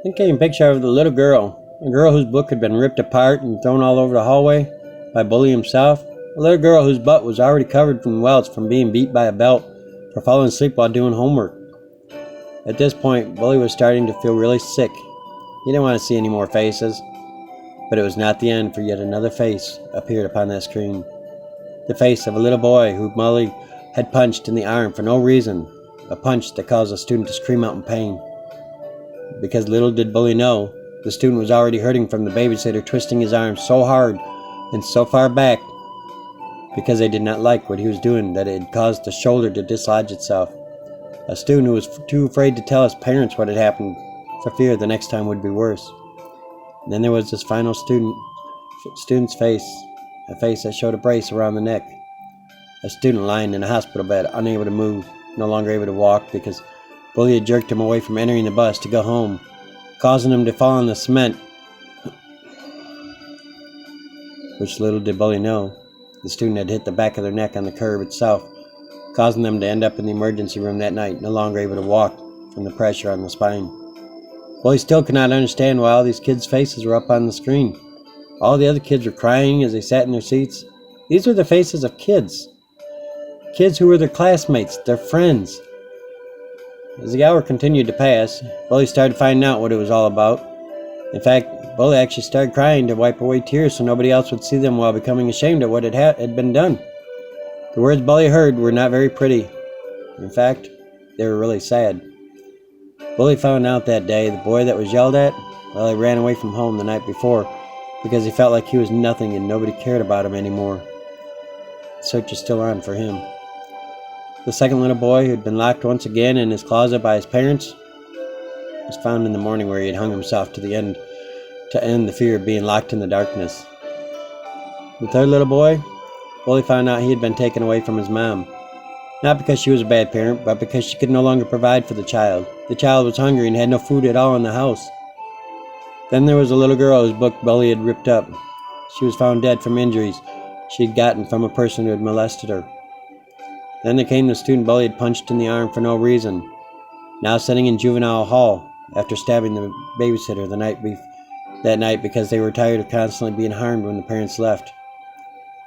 Then came a picture of the little girl, a girl whose book had been ripped apart and thrown all over the hallway by Bully himself, a little girl whose butt was already covered from welts from being beat by a belt for falling asleep while doing homework. At this point, Bully was starting to feel really sick. He didn't want to see any more faces, but it was not the end, for yet another face appeared upon that screen. The face of a little boy who Bully had punched in the arm for no reason, a punch that caused the student to scream out in pain. Because little did Bully know, the student was already hurting from the babysitter twisting his arm so hard and so far back because they did not like what he was doing that it had caused the shoulder to dislodge itself. A student who was too afraid to tell his parents what had happened for fear the next time would be worse. And then there was this final student's face, a face that showed a brace around the neck. A student lying in a hospital bed, unable to move, no longer able to walk because Bully had jerked him away from entering the bus to go home, causing him to fall on the cement. Which little did Bully know, the student had hit the back of their neck on the curb itself, causing them to end up in the emergency room that night, no longer able to walk from the pressure on the spine. Bully still could not understand why all these kids' faces were up on the screen. All the other kids were crying as they sat in their seats. These were the faces of kids. Kids who were their classmates, their friends. As the hour continued to pass, Bully started finding out what it was all about. In fact, Bully actually started crying to wipe away tears so nobody else would see them while becoming ashamed of what had been done. The words Bully heard were not very pretty. In fact, they were really sad. Bully found out that day the boy that was yelled at, well, he ran away from home the night before because he felt like he was nothing and nobody cared about him anymore. The search is still on for him. The second little boy, who had been locked once again in his closet by his parents, was found in the morning where he had hung himself to end the fear of being locked in the darkness. The third little boy, Bully found out he had been taken away from his mom. Not because she was a bad parent, but because she could no longer provide for the child. The child was hungry and had no food at all in the house. Then there was a little girl whose book Bully had ripped up. She was found dead from injuries she had gotten from a person who had molested her. Then there came the student Bully had punched in the arm for no reason, now sitting in juvenile hall after stabbing the babysitter that night because they were tired of constantly being harmed when the parents left.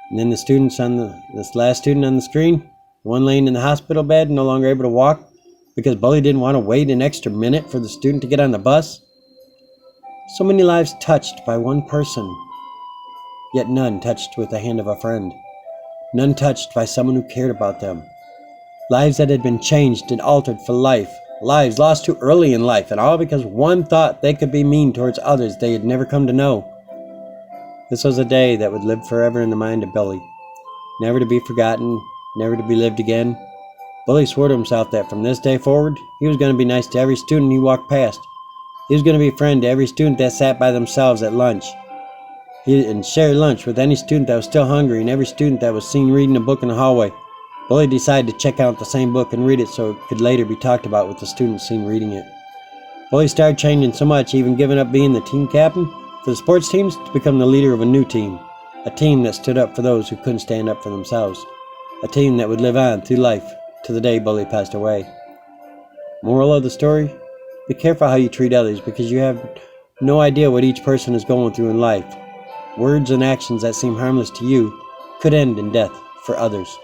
And then this last student on the screen, the one laying in the hospital bed, no longer able to walk because Bully didn't want to wait an extra minute for the student to get on the bus. So many lives touched by one person, yet none touched with the hand of a friend. None touched by someone who cared about them. Lives that had been changed and altered for life. Lives lost too early in life, and all because one thought they could be mean towards others they had never come to know. This was a day that would live forever in the mind of Bully. Never to be forgotten, never to be lived again. Bully swore to himself that from this day forward, he was going to be nice to every student he walked past. He was going to be a friend to every student that sat by themselves at lunch. And share lunch with any student that was still hungry and every student that was seen reading a book in the hallway. Bully decided to check out the same book and read it so it could later be talked about with the students seen reading it. Bully started changing so much, even giving up being the team captain for the sports teams to become the leader of a new team. A team that stood up for those who couldn't stand up for themselves. A team that would live on through life to the day Bully passed away. Moral of the story? Be careful how you treat others because you have no idea what each person is going through in life. Words and actions that seem harmless to you could end in death for others.